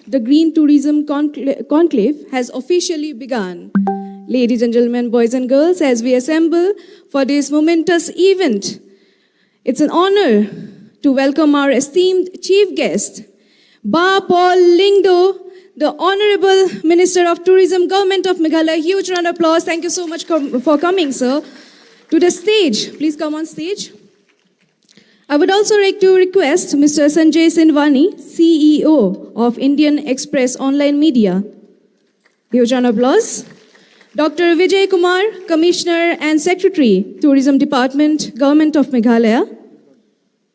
the Green Tourism Conclave has officially begun. Ladies and gentlemen, boys and girls, as we assemble for this momentous event, it's an honor to welcome our esteemed chief guest, Ba Paul Lyngdoh, the Honorable Minister of Tourism, Government of Meghalaya. Huge round of applause. Thank you so much for coming, sir, to the stage. Please come on stage. I would also like to request Mr. Sanjay Sindhwani, CEO of Indian Express Online Media. Huge round of applause. Dr. Vijay Kumar, Commissioner and Secretary, Tourism Department, Government of Meghalaya.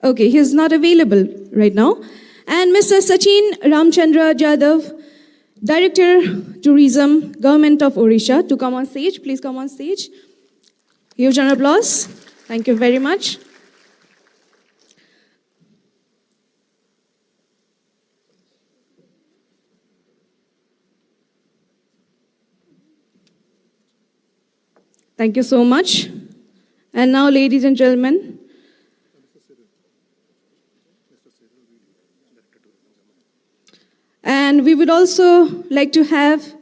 Okay, he is not available right now. And Mr. Sachin Ramchandra Jadhav, Director, Tourism, Government of Odisha, to come on stage. Please come on stage. Huge round of applause. Thank you very much. Thank you so much. And now, ladies and gentlemen, and we would also like to have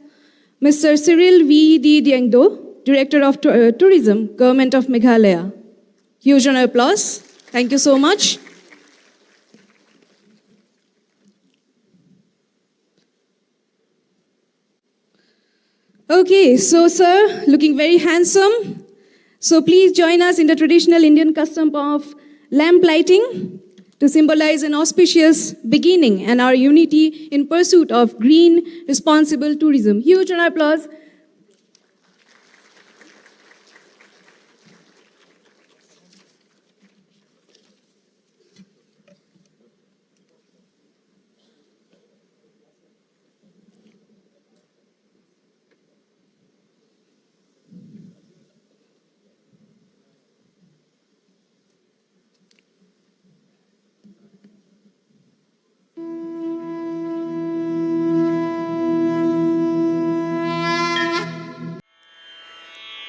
Mr. Cyril V.D. Diengdoh, Director of Tourism, Government of Meghalaya. Huge round of applause. Thank you so much. Okay, so sir, looking very handsome. So please join us in the traditional Indian custom of lamp lighting to symbolize an auspicious beginning and our unity in pursuit of green, responsible tourism. Huge round of applause.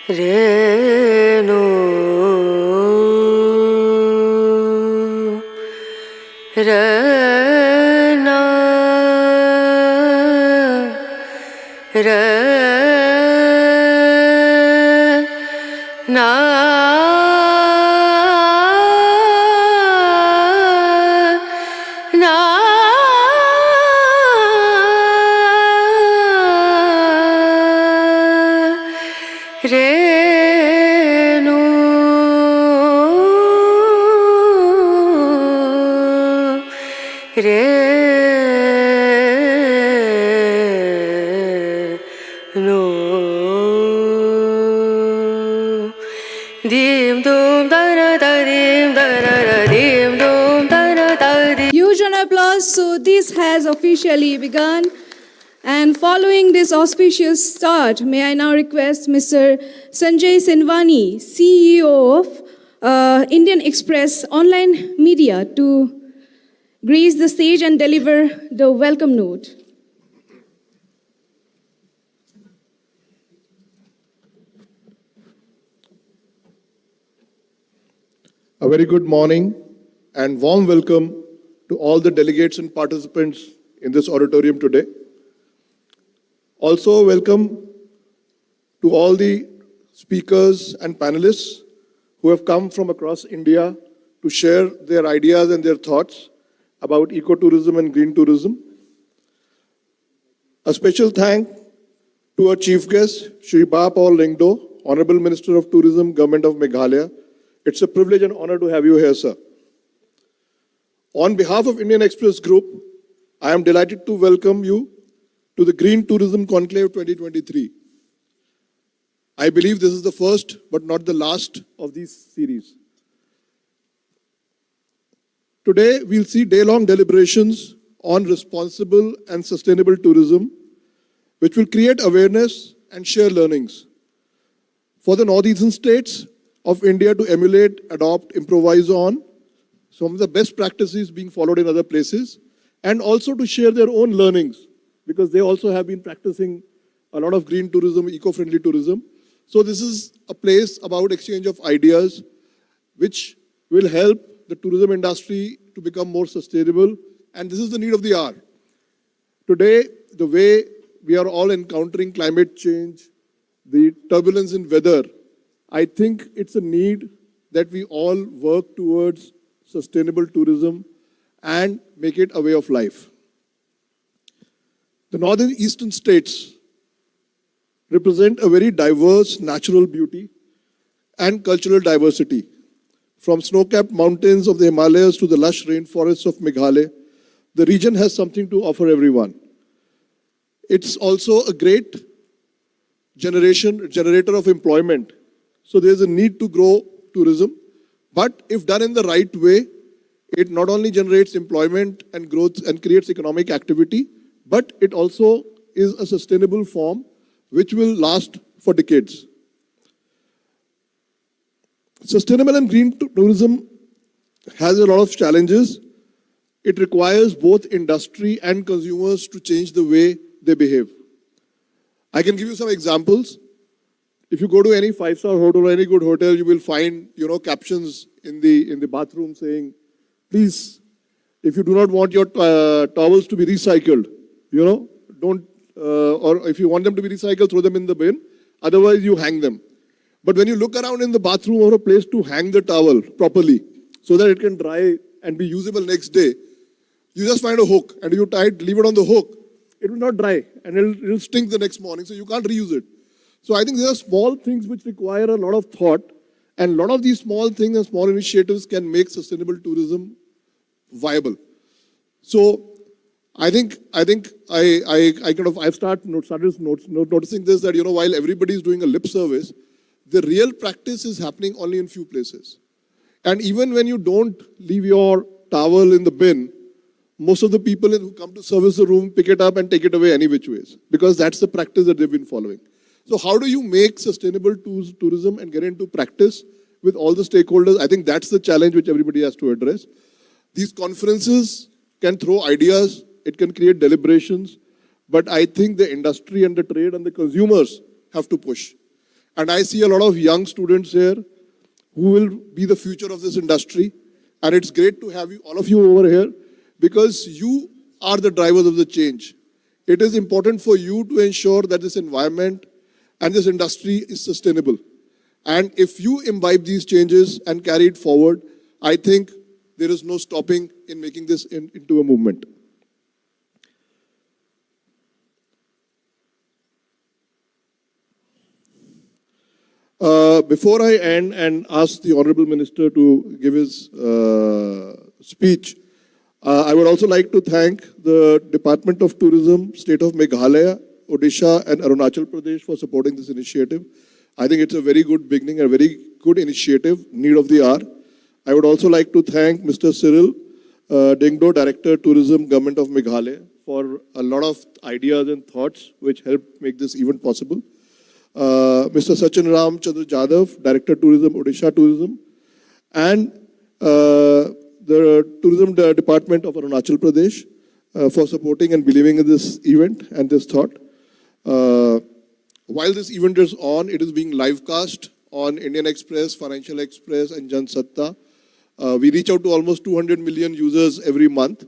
Renu Rana Huge round of applause. So this has officially begun. And following this auspicious start, may I now request Mr. Sanjay Sindhwani, CEO of Indian Express Online Media, to grace the stage and deliver the welcome note. A very good morning and warm welcome to all the delegates and participants in this auditorium today. Also welcome to all the speakers and panelists who have come from across India to share their ideas and their thoughts about ecotourism and green tourism. A special thank to our chief guest, Shri Ba Paul Lyngdoh, Honorable Minister of Tourism, Government of Meghalaya. It's a privilege and honor to have you here, sir. On behalf of Indian Express Group, I am delighted to welcome you to the Green Tourism Conclave 2023. I believe this is the first but not the last of these series. Today, we'll see day-long deliberations on responsible and sustainable tourism, which will create awareness and share learnings for the northeastern states of India to emulate, adopt, improvise on some of the best practices being followed in other places, and also to share their own learnings, because they also have been practicing a lot of green tourism, eco-friendly tourism. So this is a place about exchange of ideas, which will help the tourism industry to become more sustainable, and this is the need of the hour. Today, the way we are all encountering climate change, the turbulence in weather, I think it's a need that we all work towards sustainable tourism and make it a way of life. The northern eastern states represent a very diverse natural beauty and cultural diversity. From snow-capped mountains of the Himalayas to the lush rainforests of Meghalaya, the region has something to offer everyone. It's also a great generator of employment. So there's a need to grow tourism, but if done in the right way, it not only generates employment and growth and creates economic activity, but it also is a sustainable form which will last for decades. Sustainable and green tourism has a lot of challenges. It requires both industry and consumers to change the way they behave. I can give you some examples. If you go to any five-star hotel or any good hotel, you will find, captions in the bathroom saying, please, if you do not want your towels to be recycled, don't, or if you want them to be recycled, throw them in the bin. Otherwise, you hang them. But when you look around in the bathroom or a place to hang the towel properly so that it can dry and be usable next day, you just find a hook and you leave it on the hook, it will not dry and it'll stink the next morning, so you can't reuse it. So I think there are small things which require a lot of thought, and a lot of these small things and small initiatives can make sustainable tourism viable. So I've started noticing this, that while everybody is doing a lip service, the real practice is happening only in few places. And even when you don't leave your towel in the bin, most of the people who come to service the room pick it up and take it away any which ways, because that's the practice that they've been following. So how do you make sustainable tourism and get into practice with all the stakeholders? I think that's the challenge which everybody has to address. These conferences can throw ideas, it can create deliberations, but I think the industry and the trade and the consumers have to push. And I see a lot of young students here who will be the future of this industry. And it's great to have all of you over here, because you are the drivers of the change. It is important for you to ensure that this environment and this industry is sustainable. And if you imbibe these changes and carry it forward, I think there is no stopping in making this into a movement. Before I end and ask the Honorable Minister to give his speech, I would also like to thank the Department of Tourism, State of Meghalaya, Odisha and Arunachal Pradesh for supporting this initiative. I think it's a very good beginning, a very good initiative, need of the hour. I would also like to thank Mr. Cyril, Diengdoh, Director, Tourism, Government of Meghalaya, for a lot of ideas and thoughts which helped make this event possible. Mr. Sachin Ramchandra Jadhav, Director, Tourism, Odisha Tourism, and the Tourism Department of Arunachal Pradesh for supporting and believing in this event and this thought. While this event is on, it is being live cast on Indian Express, Financial Express and Jan Satta. We reach out to almost 200 million users every month.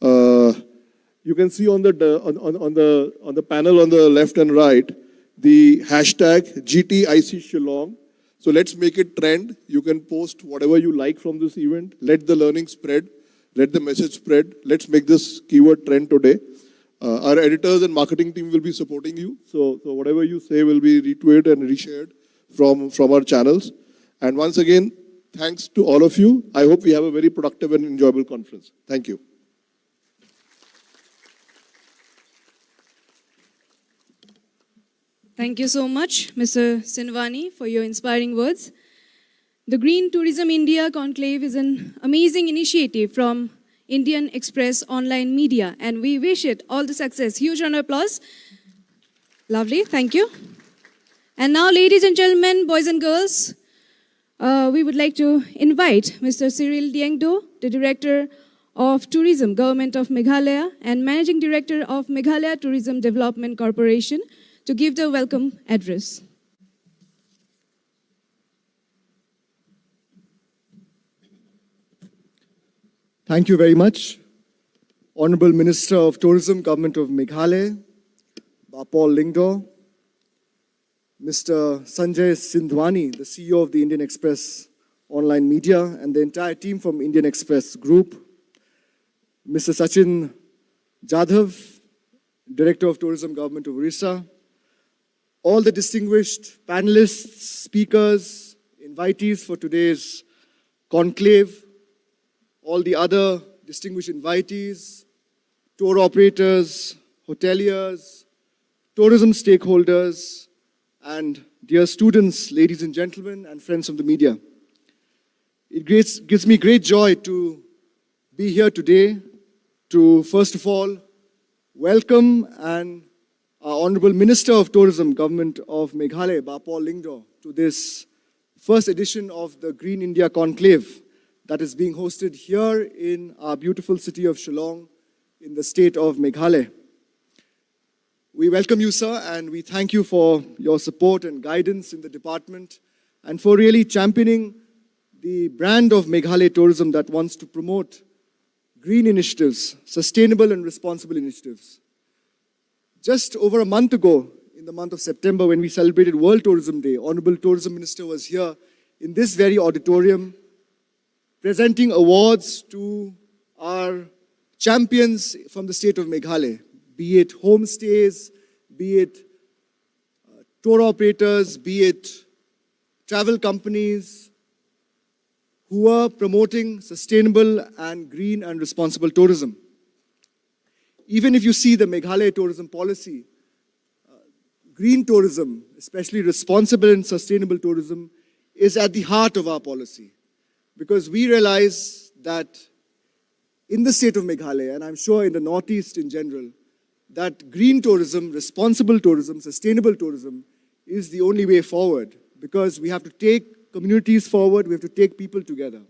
You can see on the panel on the left and right, the hashtag GTIC Shillong. So let's make it trend. You can post whatever you like from this event. Let the learning spread. Let the message spread. Let's make this keyword trend today. Our editors and marketing team will be supporting you. So whatever you say will be retweeted and reshared from our channels. And once again, thanks to all of you. I hope we have a very productive and enjoyable conference. Thank you. Thank you so much, Mr. Sindhwani, for your inspiring words. The Green Tourism India Conclave is an amazing initiative from Indian Express Online Media, and we wish it all the success. Huge round of applause. Lovely, thank you. And now, ladies and gentlemen, boys and girls, we would like to invite Mr. Cyril Diengdoh, the Director of Tourism, Government of Meghalaya, and Managing Director of Meghalaya Tourism Development Corporation, to give the welcome address. Thank you very much. Honorable Minister of Tourism, Government of Meghalaya, Bapol Lyngdoh, Mr. Sanjay Sindhwani, the CEO of the Indian Express Online Media, and the entire team from Indian Express Group, Mr. Sachin, Jadhav, Director of Tourism, Government of Odisha, all the distinguished panelists, speakers, invitees for today's conclave, all the other distinguished invitees, tour operators, hoteliers, tourism stakeholders, and dear students, ladies and gentlemen, and friends of the media. It gives me great joy to be here today to, first of all, welcome our Honorable Minister of Tourism, Government of Meghalaya, Bapol Lyngdoh, to this first edition of the Green India Conclave that is being hosted here in our beautiful city of Shillong in the state of Meghalaya. We welcome you, sir, and we thank you for your support and guidance in the department and for really championing the brand of Meghalaya Tourism that wants to promote green initiatives, sustainable and responsible initiatives. Just over a month ago, in the month of September, when we celebrated World Tourism Day, Honorable Tourism Minister was here in this very auditorium presenting awards to our champions from the state of Meghalaya, be it homestays, be it tour operators, be it travel companies who are promoting sustainable and green and responsible tourism. Even if you see the Meghalaya tourism policy, green tourism, especially responsible and sustainable tourism, is at the heart of our policy. Because we realize that in the state of Meghalaya, and I'm sure in the Northeast in general, that green tourism, responsible tourism, sustainable tourism is the only way forward. Because we have to take communities forward, we have to take people together.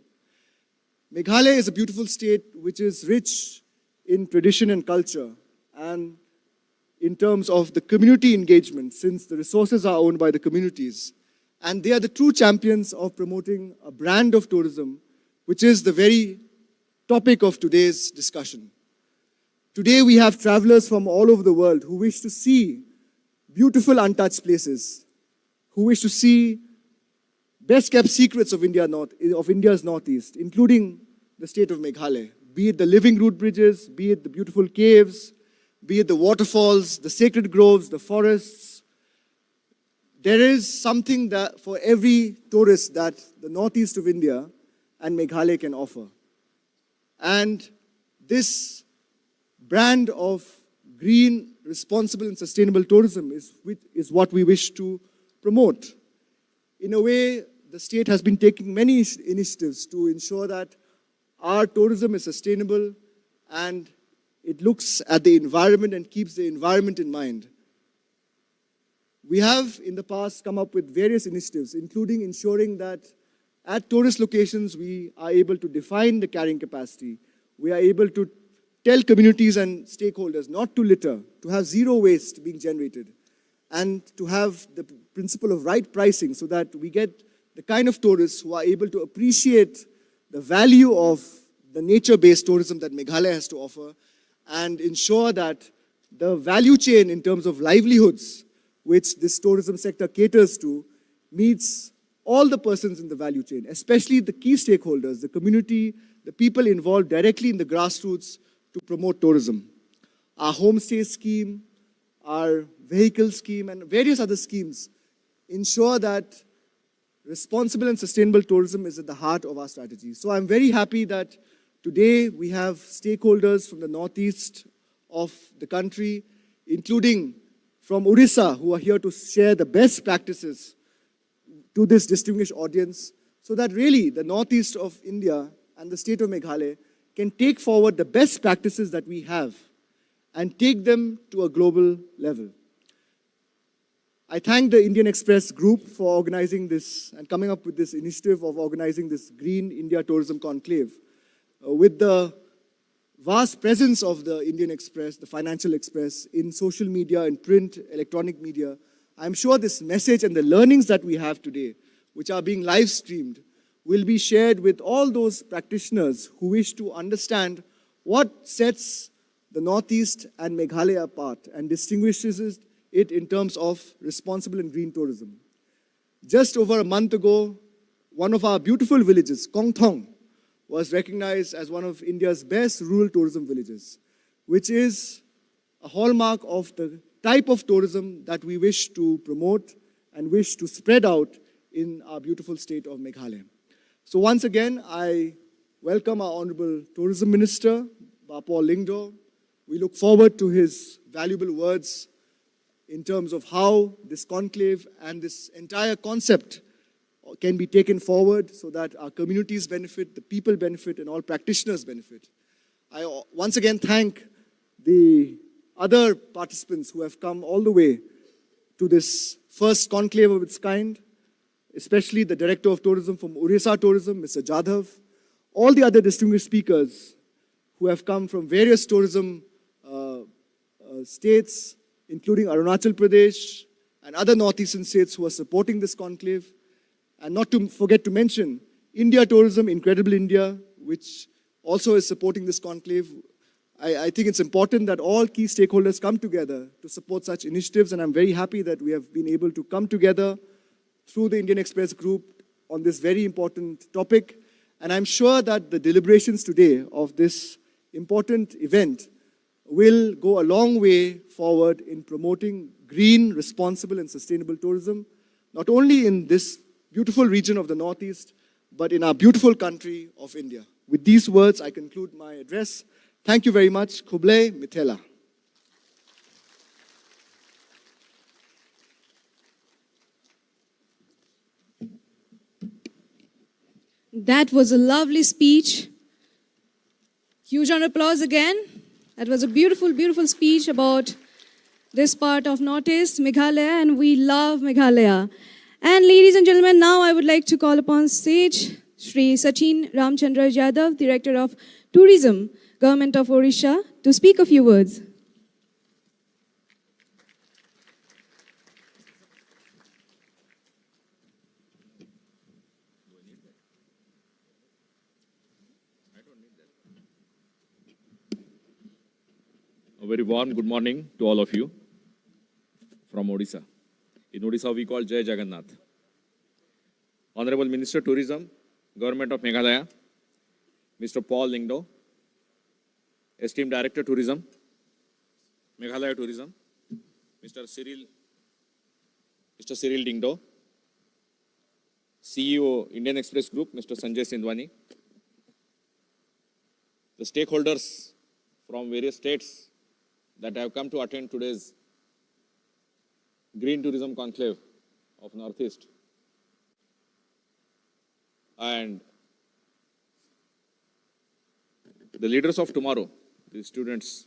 Meghalaya is a beautiful state which is rich in tradition and culture, and in terms of the community engagement, since the resources are owned by the communities. And they are the true champions of promoting a brand of tourism, which is the very topic of today's discussion. Today we have travelers from all over the world who wish to see beautiful untouched places, who wish to see best-kept secrets of India's Northeast, including the state of Meghalaya. Be it the living root bridges, be it the beautiful caves, be it the waterfalls, the sacred groves, the forests. There is something that for every tourist that the northeast of India and Meghalaya can offer. And this brand of green, responsible and sustainable tourism is what we wish to promote. In a way, the state has been taking many initiatives to ensure that our tourism is sustainable and it looks at the environment and keeps the environment in mind. We have in the past come up with various initiatives, including ensuring that at tourist locations we are able to define the carrying capacity. We are able to tell communities and stakeholders not to litter, to have zero waste being generated, and to have the principle of right pricing so that we get the kind of tourists who are able to appreciate the value of the nature-based tourism that Meghalaya has to offer and ensure that the value chain in terms of livelihoods which this tourism sector caters to meets all the persons in the value chain, especially the key stakeholders, the community, the people involved directly in the grassroots to promote tourism. Our homestay scheme, our vehicle scheme, and various other schemes ensure that responsible and sustainable tourism is at the heart of our strategy. So I'm very happy that today we have stakeholders from the northeast of the country, including from Odisha, who are here to share the best practices to this distinguished audience, so that really the northeast of India and the state of Meghalaya can take forward the best practices that we have and take them to a global level. I thank the Indian Express Group for organizing this and coming up with this initiative of organizing this Green India Tourism Conclave. With the vast presence of the Indian Express, the Financial Express, in social media, in print, electronic media, I'm sure this message and the learnings that we have today, which are being live streamed, will be shared with all those practitioners who wish to understand what sets the Northeast and Meghalaya apart and distinguishes it in terms of responsible and green tourism. Just over a month ago, one of our beautiful villages, Kongthong, was recognized as one of India's best rural tourism villages, which is a hallmark of the type of tourism that we wish to promote and wish to spread out in our beautiful state of Meghalaya. So once again, I welcome our Honorable Tourism Minister, Paul Lyngdoh. We look forward to his valuable words in terms of how this conclave and this entire concept can be taken forward so that our communities benefit, the people benefit, and all practitioners benefit. I once again thank the other participants who have come all the way to this first conclave of its kind, especially the Director of Tourism from Odisha Tourism, Mr. Jadhav, all the other distinguished speakers who have come from various tourism states, including Arunachal Pradesh and other northeastern states who are supporting this conclave. And not to forget to mention India Tourism, Incredible India, which also is supporting this conclave. I think it's important that all key stakeholders come together to support such initiatives, and I'm very happy that we have been able to come together through the Indian Express Group on this very important topic. And I'm sure that the deliberations today of this important event will go a long way forward in promoting green, responsible, and sustainable tourism, not only in this beautiful region of the Northeast, but in our beautiful country of India. With these words, I conclude my address. Thank you very much. Hon'ble, Mithela. That was a lovely speech. Huge round of applause again. That was a beautiful, beautiful speech about this part of Northeast, Meghalaya, and we love Meghalaya. And ladies and gentlemen, now I would like to call upon stage Shri Sachin Ramchandra Jadhav, Director of Tourism, Government of Odisha, to speak a few words. A very warm good morning to all of you from Odisha. In Odisha, we call Jai Jagannath. Honorable Minister Tourism, Government of Meghalaya, Mr. Paul Lyngdoh, Esteemed Director Tourism, Meghalaya Tourism, Mr. Cyril Diengdoh, CEO Indian Express Group, Mr. Sanjay Sindhwani, the stakeholders from various states that have come to attend today's Green Tourism Conclave of Northeast, and the leaders of tomorrow, the students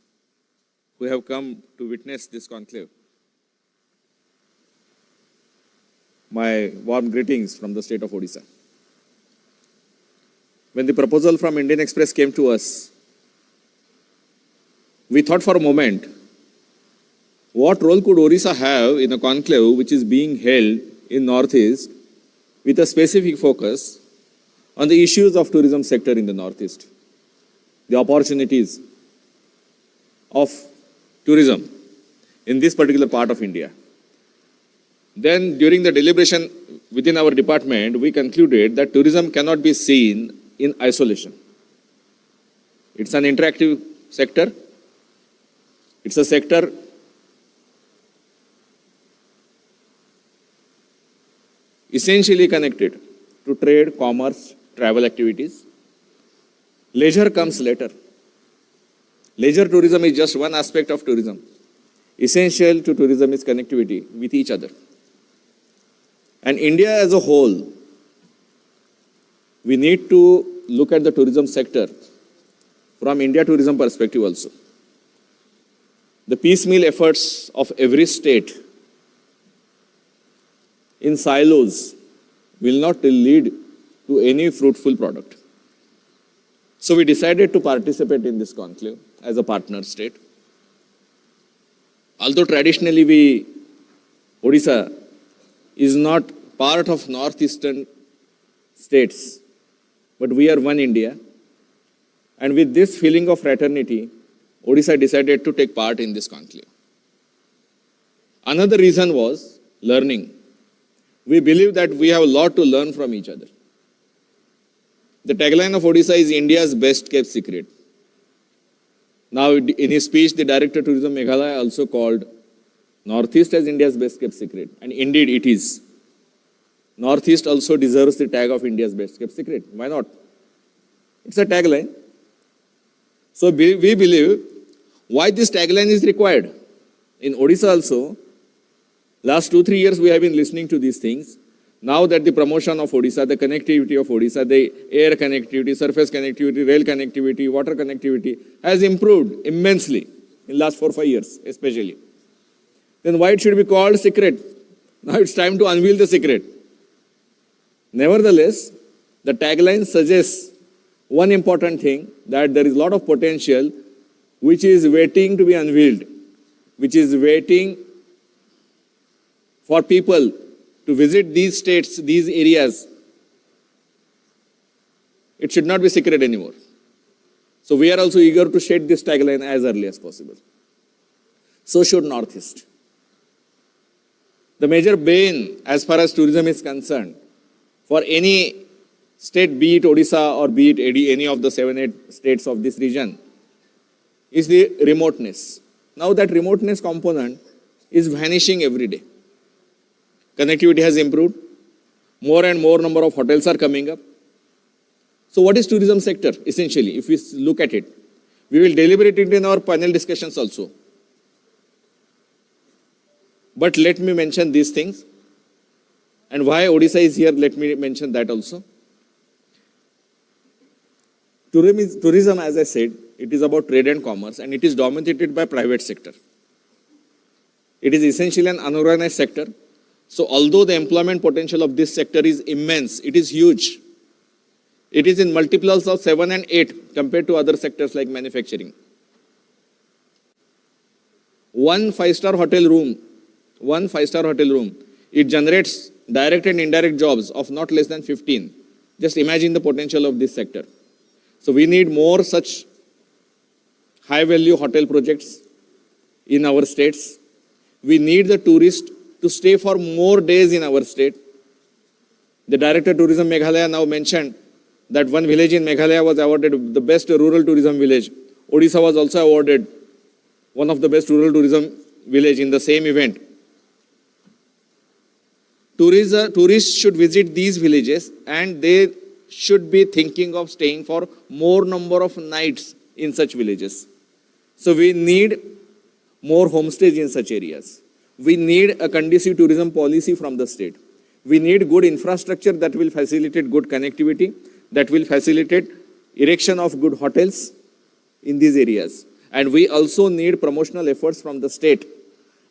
who have come to witness this conclave. My warm greetings from the state of Odisha. When the proposal from Indian Express came to us, we thought for a moment, what role could Odisha have in a conclave which is being held in Northeast with a specific focus on the issues of tourism sector in the Northeast, the opportunities of tourism in this particular part of India. Then during the deliberation within our department, we concluded that tourism cannot be seen in isolation. It's an interactive sector. It's a sector essentially connected to trade, commerce, travel activities. Leisure comes later. Leisure tourism is just one aspect of tourism. Essential to tourism is connectivity with each other. And India as a whole, we need to look at the tourism sector from India tourism perspective also. The piecemeal efforts of every state in silos will not lead to any fruitful product. So we decided to participate in this conclave as a partner state. Although traditionally Odisha is not part of northeastern states, but we are one India. And with this feeling of fraternity, Odisha decided to take part in this conclave. Another reason was learning. We believe that we have a lot to learn from each other. The tagline of Odisha is India's best kept secret. Now, in his speech, the Director of Tourism Meghalaya also called Northeast as India's best kept secret. And indeed it is. Northeast also deserves the tag of India's best kept secret. Why not? It's a tagline. So we believe why this tagline is required. In Odisha also, last 2-3 years we have been listening to these things. Now that the promotion of Odisha, the connectivity of Odisha, the air connectivity, surface connectivity, rail connectivity, water connectivity has improved immensely in last 4-5 years especially. Then why it should be called secret? Now it's time to unveil the secret. Nevertheless, the tagline suggests one important thing, that there is a lot of potential which is waiting to be unveiled, which is waiting for people to visit these states, these areas. It should not be secret anymore. So we are also eager to shed this tagline as early as possible. So should Northeast. The major bane as far as tourism is concerned for any state, be it Odisha or be it any of the 7-8 states of this region, is the remoteness. Now that remoteness component is vanishing every day. Connectivity has improved. More and more number of hotels are coming up. So what is tourism sector essentially, if we look at it? We will deliberate it in our panel discussions also. But let me mention these things. And why Odisha is here, let me mention that also. Tourism, as I said, it is about trade and commerce, and it is dominated by private sector. It is essentially an unorganized sector. So although the employment potential of this sector is immense, it is huge. It is in multiples of 7 and 8 compared to other sectors like manufacturing. One five-star hotel room, it generates direct and indirect jobs of not less than 15. Just imagine the potential of this sector. So we need more such high-value hotel projects in our states. We need the tourist to stay for more days in our state. The Director of Tourism Meghalaya now mentioned that one village in Meghalaya was awarded the best rural tourism village. Odisha was also awarded one of the best rural tourism village in the same event. Tourists should visit these villages and they should be thinking of staying for more number of nights in such villages. So we need more homestays in such areas. We need a conducive tourism policy from the state. We need good infrastructure that will facilitate good connectivity, that will facilitate erection of good hotels in these areas. And we also need promotional efforts from the state.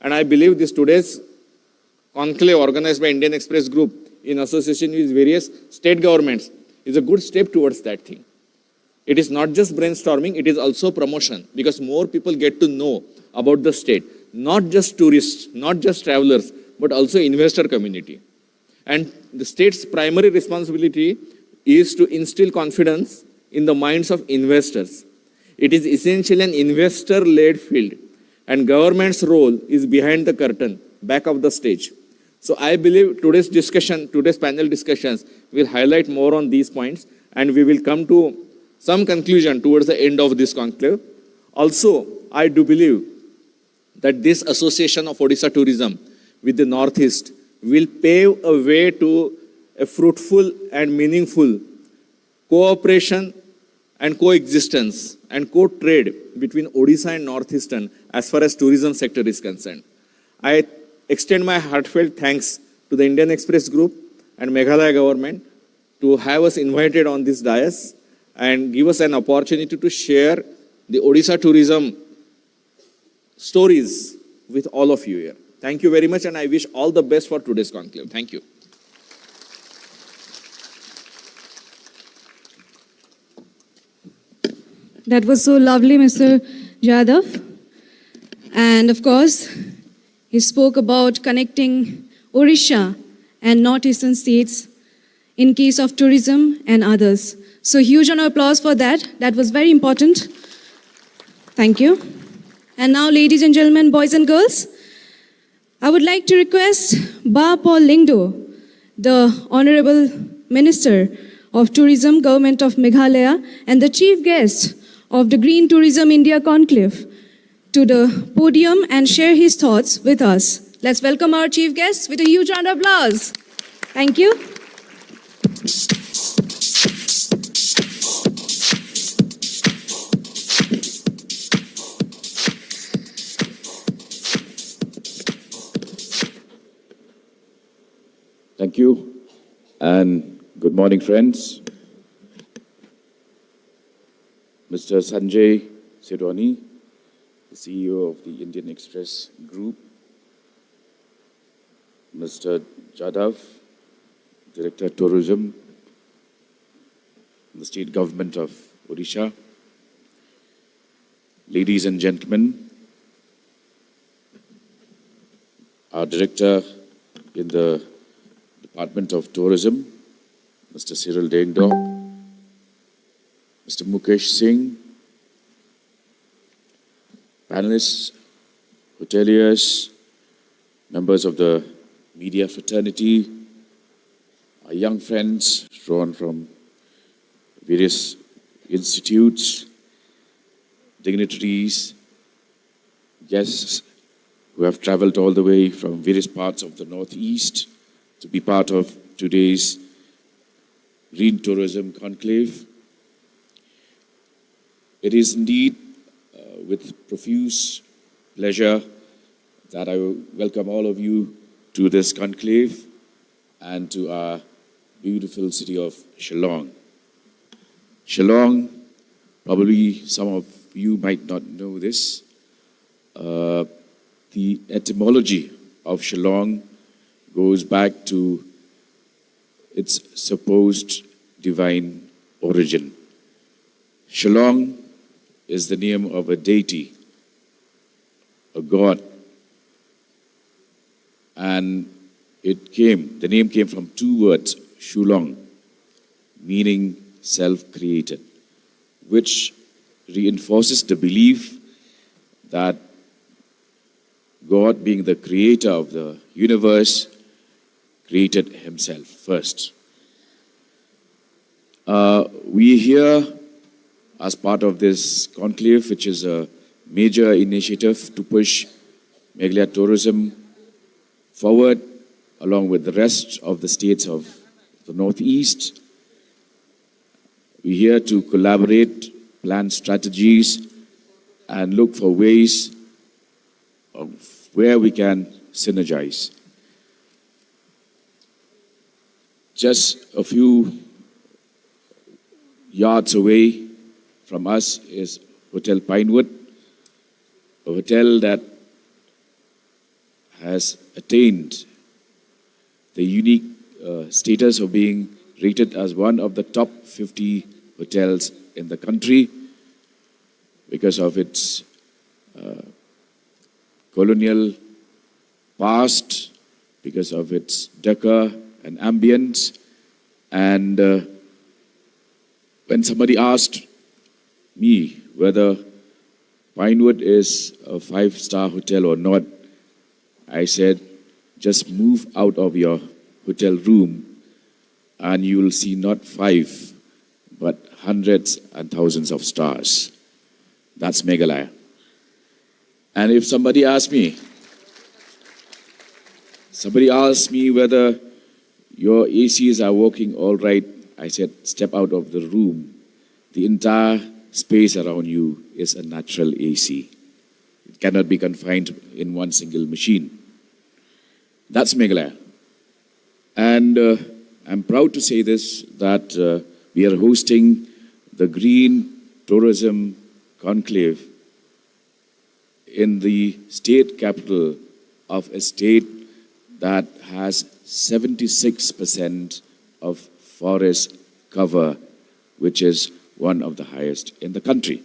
And I believe this today's conclave organized by Indian Express Group in association with various state governments is a good step towards that thing. It is not just brainstorming, it is also promotion, because more people get to know about the state. Not just tourists, not just travelers, but also investor community. And the state's primary responsibility is to instill confidence in the minds of investors. It is essentially an investor-led field, and government's role is behind the curtain, back of the stage. So I believe today's panel discussions will highlight more on these points, and we will come to some conclusion towards the end of this conclave. Also, I do believe that this association of Odisha tourism with the Northeast will pave a way to a fruitful and meaningful cooperation and coexistence and co-trade between Odisha and Northeastern as far as tourism sector is concerned. I extend my heartfelt thanks to the Indian Express Group and Meghalaya government to have us invited on this dais and give us an opportunity to share the Odisha tourism stories with all of you here. Thank you very much, and I wish all the best for today's conclave. Thank you. That was so lovely, Mr. Jadhav. And of course, he spoke about connecting Odisha and northeastern states in case of tourism and others. So huge round of applause for that. That was very important. Thank you. And now, ladies and gentlemen, boys and girls, I would like to request Ba Paul Lyngdoh, the Honorable Minister of Tourism, Government of Meghalaya, and the Chief Guest of the Green Tourism India Conclave, to the podium and share his thoughts with us. Let's welcome our Chief Guest with a huge round of applause. Thank you. Thank you, and good morning, friends. Mr. Sanjay, Sindhwani, the CEO of the Indian Express Group, Mr. Jadhav, Director of Tourism, the State Government of Odisha, ladies and gentlemen, our Director in the Department of Tourism, Mr. Cyril Diengdoh, Mr. Mukesh Singh, panelists, hoteliers, members of the media fraternity, our young friends drawn from various institutes, dignitaries, guests who have traveled all the way from various parts of the Northeast to be part of today's Green Tourism Conclave. It is indeed with profuse pleasure that I welcome all of you to this conclave and to our beautiful city of Shillong. Shillong, probably some of you might not know this. The etymology of Shillong goes back to its supposed divine origin. Shillong is the name of a deity, a god, and the name came from two words, Shillong, meaning self-created, which reinforces the belief that God, being the creator of the universe, created himself first. We here, as part of this conclave, which is a major initiative to push Meghalaya tourism forward, along with the rest of the states of the Northeast. We're here to collaborate, plan strategies, and look for ways of where we can synergize. Just a few yards away from us is Hotel Pinewood, a hotel that has attained the unique status of being rated as one of the top 50 hotels in the country because of its colonial past, because of its decor and ambience. And when somebody asked me whether Pinewood is a 5-star hotel or not, I said, just move out of your hotel room and you will see not 5, but hundreds and thousands of stars. That's Meghalaya. And if somebody asks me whether your ACs are working all right, I said, step out of the room. The entire space around you is a natural AC. It cannot be confined in one single machine. That's Meghalaya. And I'm proud to say this, that we are hosting the Green Tourism Conclave in the state capital of a state that has 76% of forest cover, which is one of the highest in the country.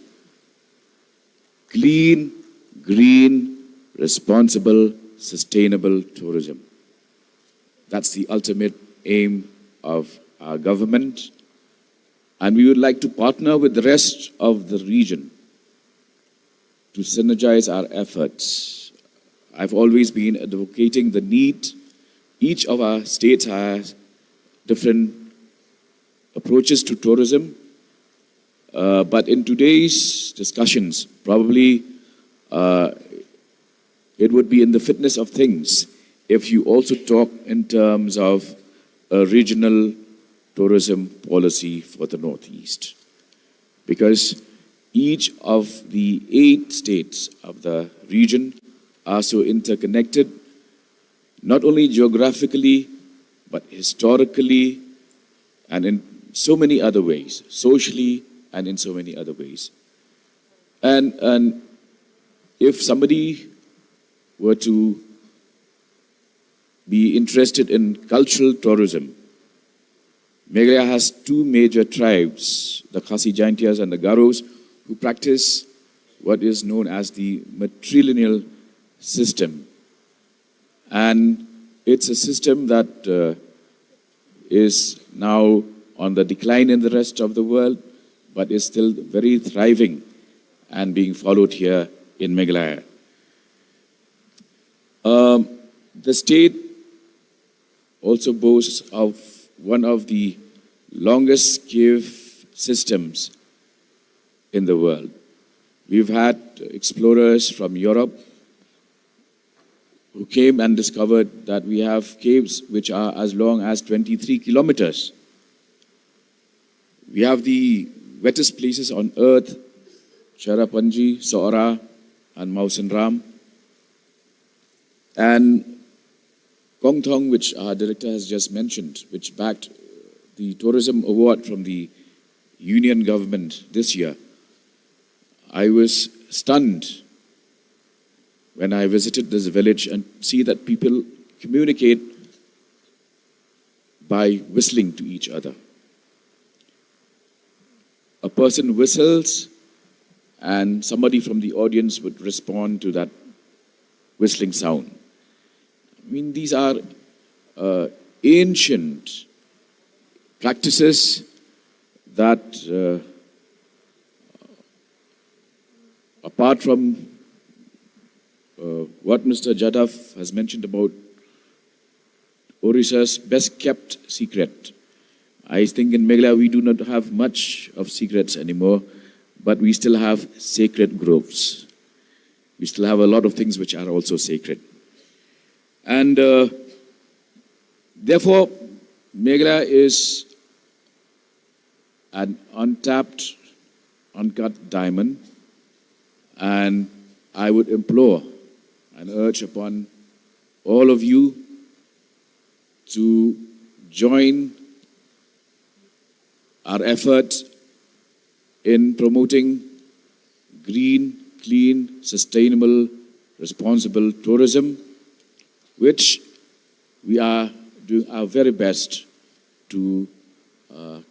Clean, green, responsible, sustainable tourism. That's the ultimate aim of our government. And we would like to partner with the rest of the region to synergize our efforts. I've always been advocating the need. Each of our states has different approaches to tourism, but in today's discussions, probably it would be in the fitness of things if you also talk in terms of a regional tourism policy for the Northeast. Because each of the 8 states of the region are so interconnected, not only geographically, but historically, and in so many other ways, socially, and in so many other ways. And if somebody were to be interested in cultural tourism, Meghalaya has 2 major tribes, the Khasi Jaintias and the Garos, who practice what is known as the matrilineal system. And it's a system that is now on the decline in the rest of the world, but is still very thriving and being followed here in Meghalaya. The state also boasts of one of the longest cave systems in the world. We've had explorers from Europe who came and discovered that we have caves which are as long as 23 kilometers. We have the wettest places on earth, Charapanji, Saora, and Mausanram. And Kong Thong, which our director has just mentioned, which backed the tourism award from the union government this year. I was stunned when I visited this village and see that people communicate by whistling to each other. A person whistles and somebody from the audience would respond to that whistling sound. I mean, these are ancient practices that, apart from what Mr. Jadhav has mentioned about Odisha's best kept secret, I think in Meghalaya we do not have much of secrets anymore, but we still have sacred groves. We still have a lot of things which are also sacred. And therefore, Meghalaya is an untapped, uncut diamond, and I would implore and urge upon all of you to join our effort in promoting green, clean, sustainable, responsible tourism, which we are doing our very best to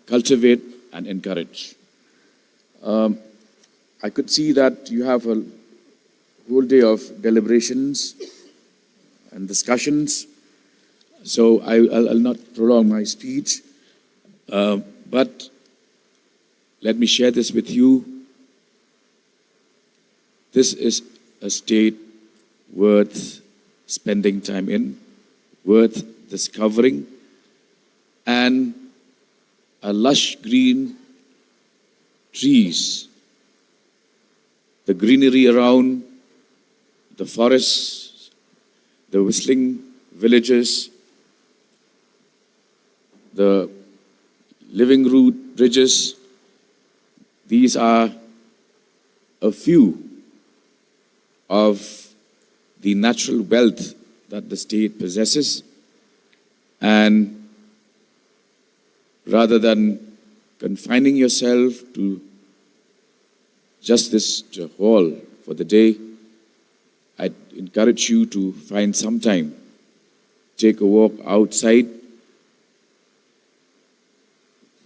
cultivate and encourage. I could see that you have a whole day of deliberations and discussions, so I'll not prolong my speech, but let me share this with you. This is a state worth spending time in, worth discovering, and a lush green trees, the greenery around, the forests, the whistling villages, the living root bridges. These are a few of the natural wealth that the state possesses, and rather than confining yourself to just this hall for the day, I'd encourage you to find some time, take a walk outside.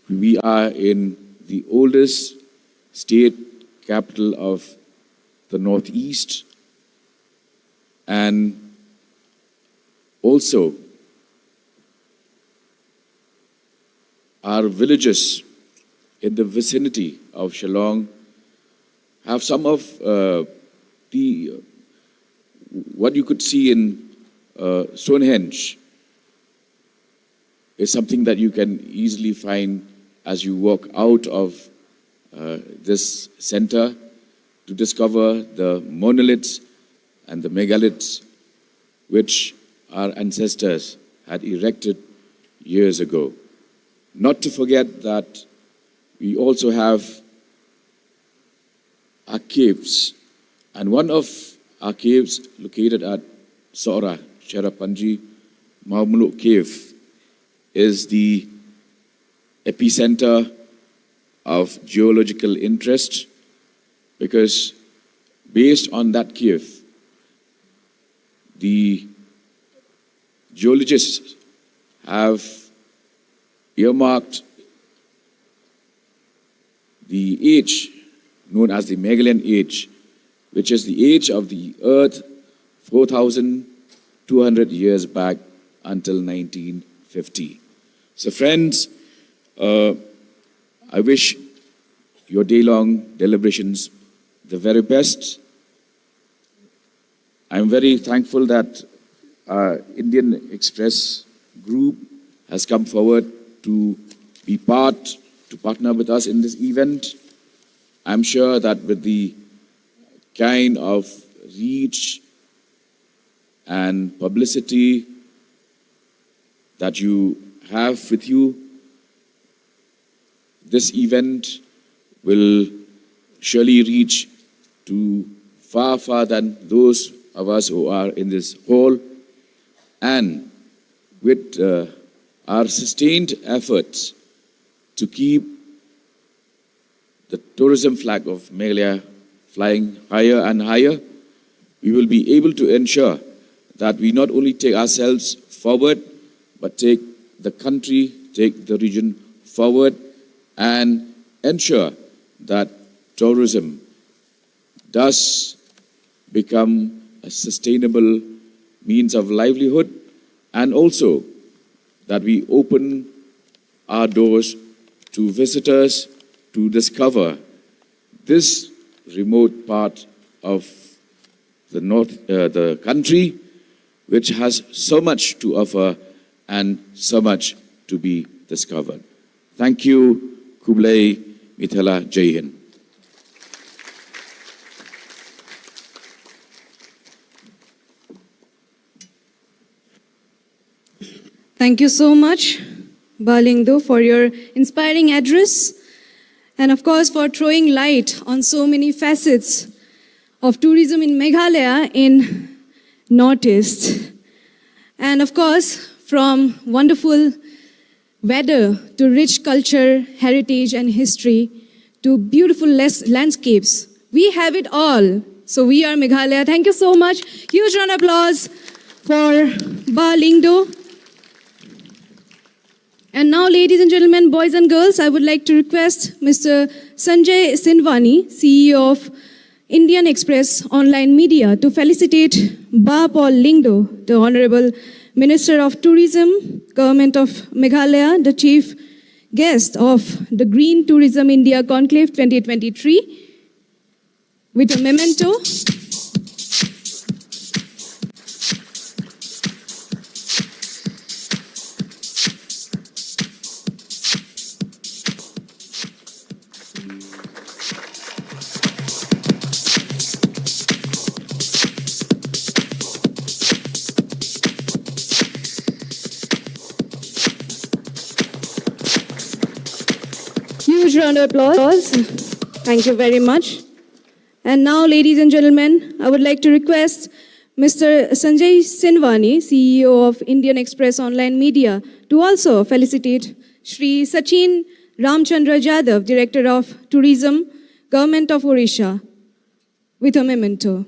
We are in the oldest state capital of the Northeast, and also our villages in the vicinity of Shillong have some of the what you could see in Stonehenge is something that you can easily find as you walk out of this center to discover the monoliths and the megaliths which our ancestors had erected years ago. Not to forget that we also have our caves, and one of our caves located at Sora, Cherrapunji Mahmuluk Cave, is the epicenter of geological interest, because based on that cave, the geologists have earmarked the age known as the Meghalaya age, which is the age of the earth 4,200 years back until 1950. So friends, I wish your day-long deliberations the very best. I'm very thankful that Indian Express Group has come forward to partner with us in this event. I'm sure that with the kind of reach and publicity that you have with you, this event will surely reach to far than those of us who are in this hall. And with our sustained efforts to keep the tourism flag of Meghalaya flying higher and higher, we will be able to ensure that we not only take ourselves forward, but take the country, take the region forward, and ensure that tourism does become a sustainable means of livelihood, and also that we open our doors to visitors to discover this remote part of the country, which has so much to offer and so much to be discovered. Thank you. Kublai Mithala Jai Hind. Thank you so much, Lyngdoh, for your inspiring address, and of course for throwing light on so many facets of tourism in Meghalaya in Northeast. And of course, from wonderful weather to rich culture, heritage and history to beautiful landscapes, we have it all. So we are Meghalaya. Thank you so much. Huge round of applause for Lyngdoh. And now, ladies and gentlemen, boys and girls, I would like to request Mr. Sanjay Sindhwani, CEO of Indian Express Online Media, to felicitate Lyngdoh, the Honorable Minister of Tourism, Government of Meghalaya, the Chief Guest of the Green Tourism India Conclave 2023, with a memento. Huge round of applause. Thank you very much. And now, ladies and gentlemen, I would like to request Mr. Sanjay Sindhwani, CEO of Indian Express Online Media, to also felicitate Shri Sachin Ramchandra Jadhav, Director of Tourism, Government of Odisha, with a memento.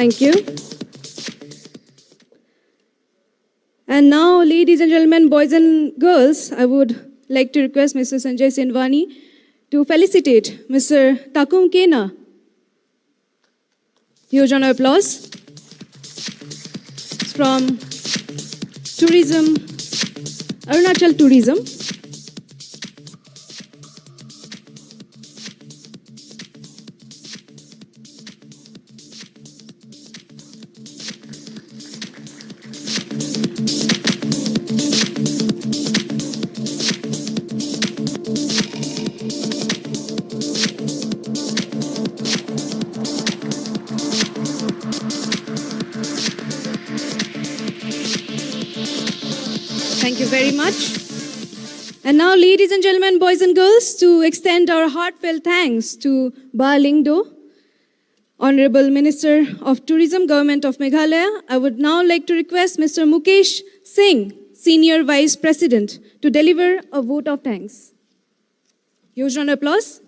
Thank you. And now, ladies and gentlemen, boys and girls, I would like to request Mr. Sanjay Sindhwani to felicitate Mr. Takum Kena. Huge round of applause. From Tourism, Arunachal Tourism. Thank you very much. And now, ladies and gentlemen, boys and girls, to extend our heartfelt thanks to Lyngdoh, Honorable Minister of Tourism, Government of Meghalaya, I would now like to request Mr. Mukesh Singh, Senior Vice President, to deliver a vote of thanks. Huge round of applause.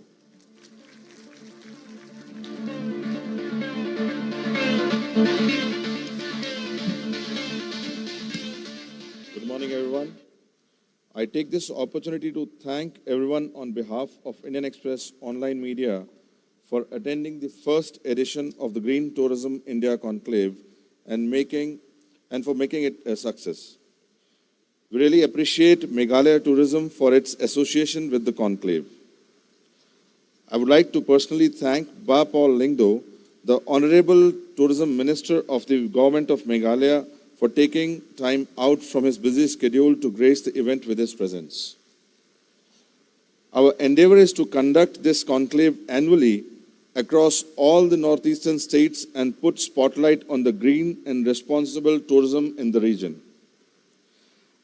Good morning, everyone. I take this opportunity to thank everyone on behalf of Indian Express Online Media for attending the first edition of the Green Tourism India Conclave and for making it a success. We really appreciate Meghalaya Tourism for its association with the conclave. I would like to personally thank Paul Lyngdoh, the Honorable Tourism Minister of the Government of Meghalaya, for taking time out from his busy schedule to grace the event with his presence. Our endeavor is to conduct this conclave annually across all the northeastern states and put spotlight on the green and responsible tourism in the region.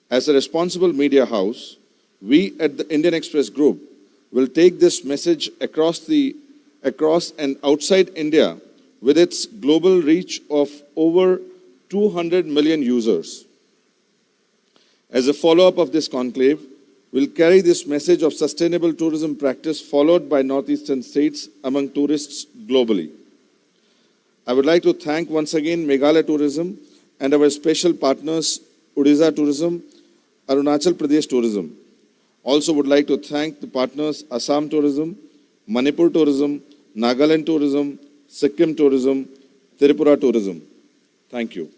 As a responsible media house, we at the Indian Express Group will take this message across and outside India with its global reach of over 200 million users. As a follow-up of this conclave, we'll carry this message of sustainable tourism practice followed by northeastern states among tourists globally. I would like to thank once again Meghalaya Tourism and our special partners Odisha Tourism, Arunachal Pradesh Tourism. Also would like to thank the partners Assam Tourism, Manipur Tourism, Nagaland Tourism, Sikkim Tourism, Tripura Tourism. Thank you.